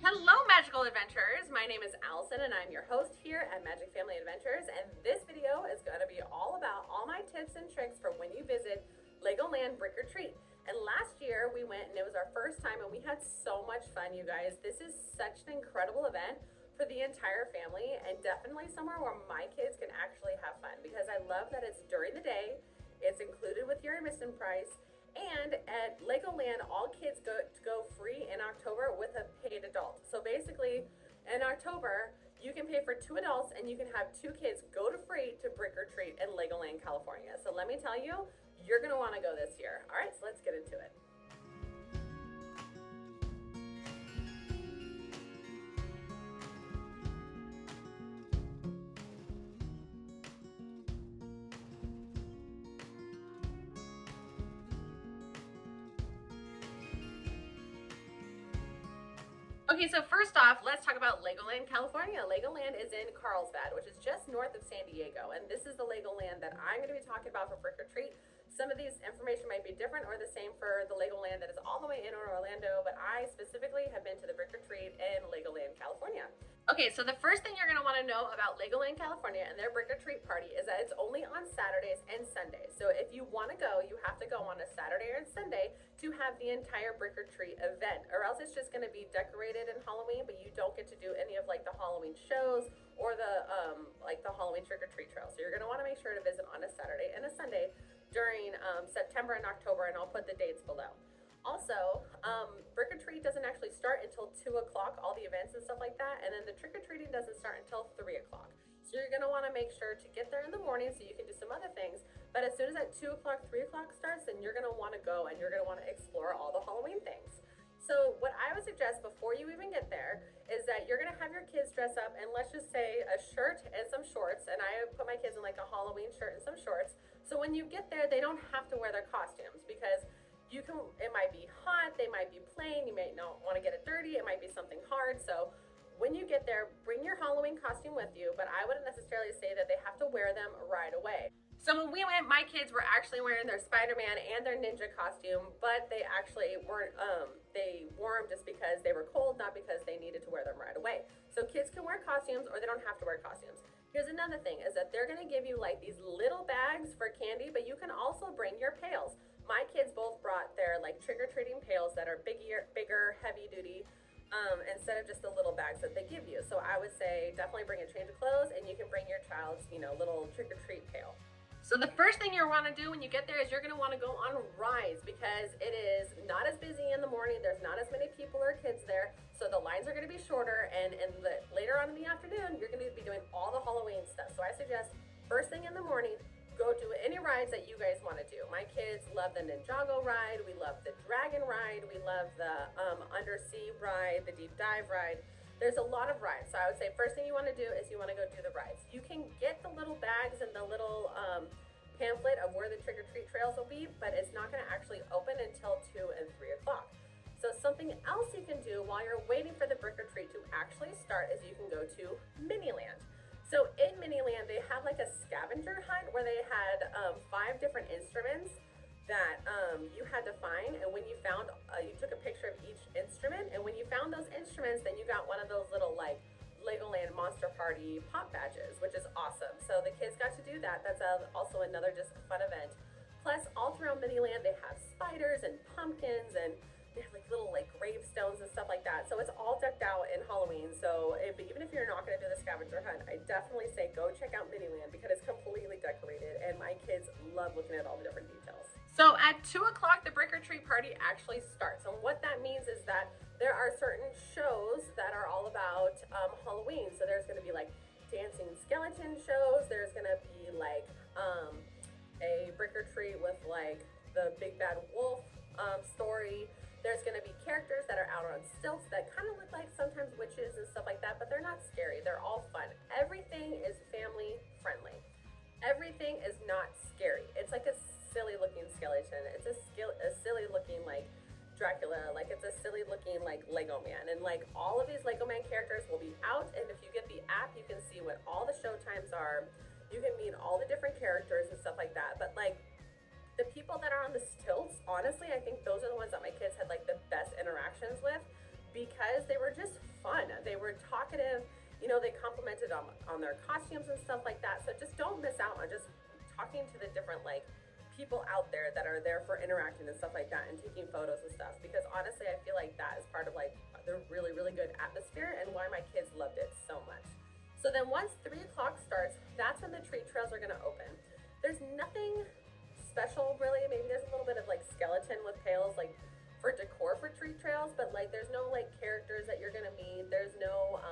Hello Magical Adventurers, my name is Allison and I'm your host here at Magic Family Adventures, and this video is going to be all about all my tips and tricks for when you visit Legoland Brick or Treat. And last year we went and it was our first time and we had so much fun, you guys. This is such an incredible event for the entire family and definitely somewhere where my kids can actually have fun, because I love that it's during the day, it's included with your admission price. And at Legoland, all kids go free in October with a paid adult. So basically, in October, you can pay for 2 adults and you can have 2 kids go to free to Brick or Treat in Legoland, California. So let me tell you, you're gonna wanna go this year. All right, so let's get into it. Okay, so first off, let's talk about Legoland, California. Legoland is in Carlsbad, which is just north of San Diego, and this is the Legoland that I'm going to be talking about for Brick or Treat. Some of these information might be different or the same for the Legoland that is all the way in Orlando, but I specifically have been to the Brick or Treat in Legoland, California. Okay, so the first thing you're going to want to know about Legoland, California and their Brick or Treat party is that it's only on Saturdays and Sundays. So if you want to go, you have to go on a Saturday or Sunday to have the entire Brick or Treat event, or else it's just going to be decorated in Halloween, but you don't get to do any of like the Halloween shows or the like the Halloween trick or treat trail. So you're going to want to make sure to visit on a Saturday and a Sunday during September and October, and I'll put the dates below. Also, Brick or Treat doesn't actually start until 2 o'clock, all the events and stuff like that, and then the trick or treating doesn't start until 3 o'clock. So you're gonna wanna make sure to get there in the morning so you can do some other things, but as soon as that 2 o'clock, 3 o'clock starts, then you're gonna wanna go and you're gonna wanna explore all the Halloween things. So what I would suggest before you even get there is that you're gonna have your kids dress up in, let's just say, a shirt and some shorts, and I put my kids in like a Halloween shirt and some shorts, so when you get there, they don't have to wear their costumes, because it might be hot, they might be plain, you may not want to get it dirty, it might be something hard. So when you get there, bring your Halloween costume with you, but I wouldn't necessarily say that they have to wear them right away. So when we went, my kids were actually wearing their Spider-Man and their ninja costume, but they actually weren't, they wore them just because they were cold, not because they needed to wear them right away. So kids can wear costumes or they don't have to wear costumes. Here's another thing, is that they're gonna give you like these little bags for candy, but you can also bring your pails. My kids both brought their like trick-or-treating pails that are bigger, heavy duty, instead of just the little bags that they give you. So I would say definitely bring a change of clothes, and you can bring your child's, little trick-or-treat pail. So the first thing you'll want to do when you get there is you're going to want to go on rides, because it is not as busy in the morning. There's not as many people or kids there, so the lines are going to be shorter, and later on in the afternoon, you're going to be doing all the Halloween stuff. So I suggest first thing in the morning, go do any rides that you guys want to do. My kids love the Ninjago ride, we love the Dragon ride, we love the undersea ride, the deep dive ride. There's a lot of rides, so I would say first thing you want to do is you want to go do the rides. You can get the little bags and the little pamphlet of where the trick-or-treat trails will be, but it's not going to actually open until 2 and 3 o'clock. So something else you can do while you're waiting for the Brick or Treat to actually start is you can go to Miniland. So in Miniland, they had like a scavenger hunt where they had 5 different instruments that you had to find, and when you found, you took a picture of each instrument, and when you found those instruments, then you got one of those little like Legoland Monster Party pop badges, which is awesome. So the kids got to do that. That's also another just fun event. Plus, all throughout Miniland, they have spiders and pumpkins, and they have like little like gravestones and stuff like that. So it's all decked out in Halloween. So even if you're not going to do the scavenger hunt, I definitely say go check out Miniland, because it's completely decorated and my kids love looking at all the different details. So at 2 o'clock, the Brick or Treat party actually starts. And what that means is that there are certain shows that are all about Halloween. So there's going to be like dancing skeleton shows. There's going to be like a Brick or Treat with like the Big Bad Wolf story. There's going to be characters that are out on stilts that kind of look like sometimes witches and stuff like that, but they're not scary. They're all fun. Everything is family friendly. Everything is not scary. It's like a silly looking skeleton. It's a silly looking like Dracula. Like it's a silly looking like Lego Man. And like all of these Lego Man characters will be out. And if you get the app, you can see what all the showtimes are. You can meet all the different characters and stuff like that. But like the people that are on the stilts, honestly, I think those are the ones that my kids had like the best interactions with, because they were just talkative. They complimented on their costumes and stuff like that. So just don't miss out on just talking to the different like people out there that are there for interacting and stuff like that and taking photos and stuff, because honestly I feel like that is part of like the really, really good atmosphere and why my kids loved it so much. So then once 3 o'clock starts, that's when the treat trails are going to open. There's nothing special really. Maybe there's a little bit of like skeleton with pails like for decor for treat trails, but like there's no like characters that you're going to meet. There's no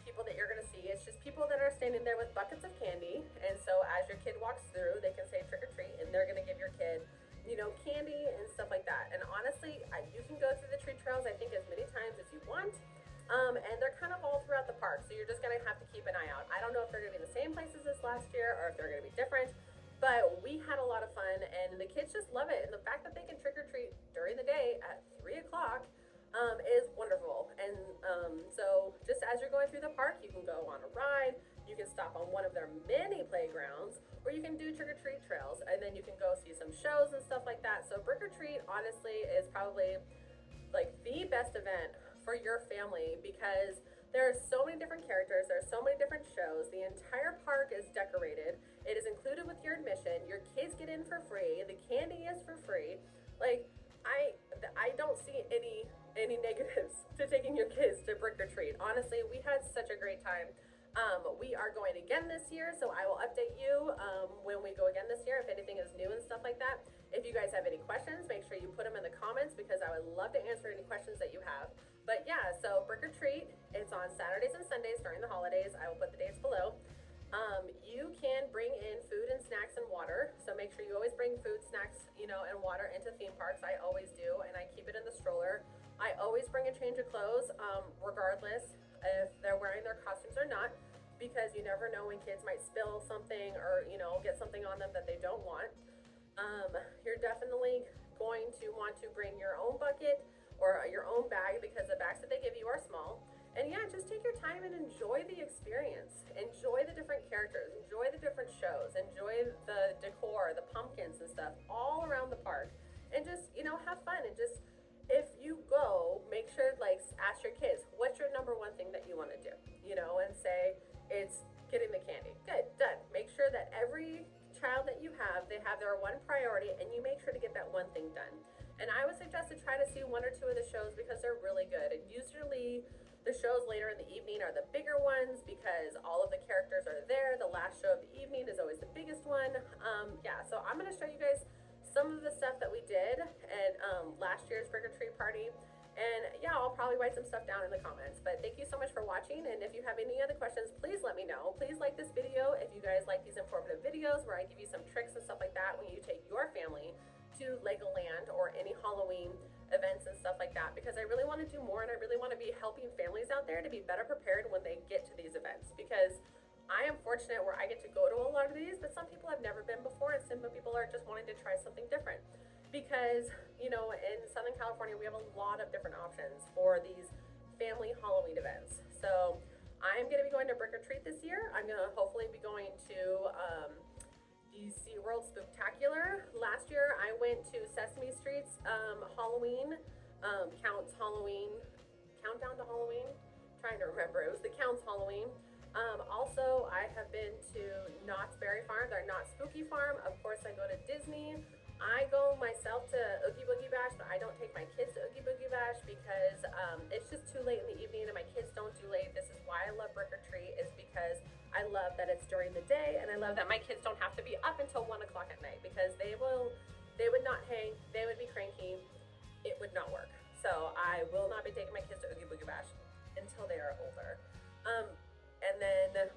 people that you're going to see. It's just people that are standing there with buckets of candy. And so as your kid walks through, they can say trick or treat, and they're going to give your kid, candy and stuff like that. And honestly, you can go through the treat trails, I think, as many times as you want. And they're kind of all throughout the park. So you're just going to have to keep an eye out. I don't know if they're going to be in the same places as last year or if they're going to be different. But we had a lot of fun, and the kids just love it. And the fact that they can trick or treat during the day at 3 o'clock is wonderful. And so just as you're going through the park, you can go on a ride, you can stop on one of their many playgrounds, or you can do trick or treat trails, and then you can go see some shows and stuff like that. So brick or treat honestly is probably like the best event for your family, because there are so many different characters, there are so many different shows. The entire park is decorated. It is included with your admission. Your kids get in for free. The candy is for free. Like I don't see any negatives to taking your kids to brick or treat. Honestly, we had such a great time. We are going again this year, so I will update you when we go again this year, if anything is new and stuff like that. If you guys have any questions, make sure you put them in the comments, because I would love to answer any questions that you have. But yeah, so brick or treat, it's on Saturdays and Sundays during the holidays. I will put the dates below. You can bring in food and snacks and water. So make sure you always bring food, snacks, and water into theme parks. I always do, and I keep it in the stroller. I always bring a change of clothes, regardless if they're wearing their costumes or not, because you never know when kids might spill something or, get something on them that they don't want. You're definitely going to want to bring your own bucket or your own bag, because the bags that they give you are small. And yeah, just take your time and enjoy the experience. Enjoy the different characters, enjoy the different shows, enjoy the decor, the pumpkins and stuff all around the park. And just, have fun. And just, if you go, make sure, like, ask your kids, what's your number one thing that you want to do? And say, it's getting the candy. Good, done. Make sure that every child that you have, they have their one priority, and you make sure to get that one thing done. And I would suggest to try to see 1 or 2 of the shows, because they're really good. And usually the shows later in the evening are the bigger ones, because all of the characters are there. The last show of the evening is always the biggest one. Yeah, so I'm going to show you guys some of the stuff that we did at last year's brick or treat party. And yeah, I'll probably write some stuff down in the comments. But thank you so much for watching. And if you have any other questions, please let me know. Please like this video if you guys like these informative videos where I give you some tricks and stuff like that when you take your family to Legoland or any Halloween events and stuff like that, because I really want to do more, and I really want to be helping families out there to be better prepared when they get to these events, because I am fortunate where I get to go to a lot of these, but some people have never been before, and some people are just wanting to try something different, because in Southern California we have a lot of different options for these family Halloween events. So I'm going to be going to brick or treat this year. I'm going to hopefully be going to the SeaWorld Spooktacular. Last year I went to Sesame Street's Halloween, Countdown to Halloween, trying to remember, it was the Counts Halloween. Also, I have been to Knott's Berry Farm, their Knott's Spooky Farm. Of course, I go to Disney. I go myself to Oogie Boogie Bash, but I don't take my kids to Oogie Boogie Bash because it's just too late in the evening, and my kids don't do late. This is why I love brick or treat, is because I love that it's during the day, and I love that my kids don't have to be up until 1 o'clock at night, because they would not hang, they would be cranky, it would not work. So I will not be taking my kids to Oogie Boogie Bash until they are older. And then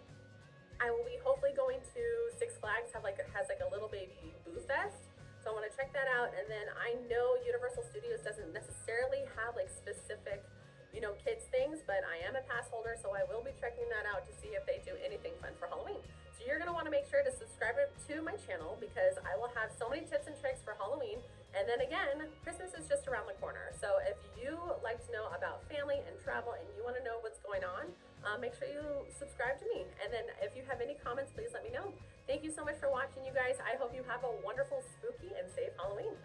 I will be hopefully going to Six Flags, has like a little baby Boo Fest. So I want to check that out. And then I know Universal Studios doesn't necessarily have like specific, kids things, but I am a pass holder, so I will be checking that out to see if they do anything fun for Halloween. So you're going to want to make sure to subscribe to my channel, because I will have so many tips and tricks for Halloween. And then again, Christmas is just around the corner. So if you like to know about family and travel and you want to know what's going on, make sure you subscribe to me. And then if you have any comments, please let me know. Thank you so much for watching, you guys. I hope you have a wonderful, spooky, and safe Halloween.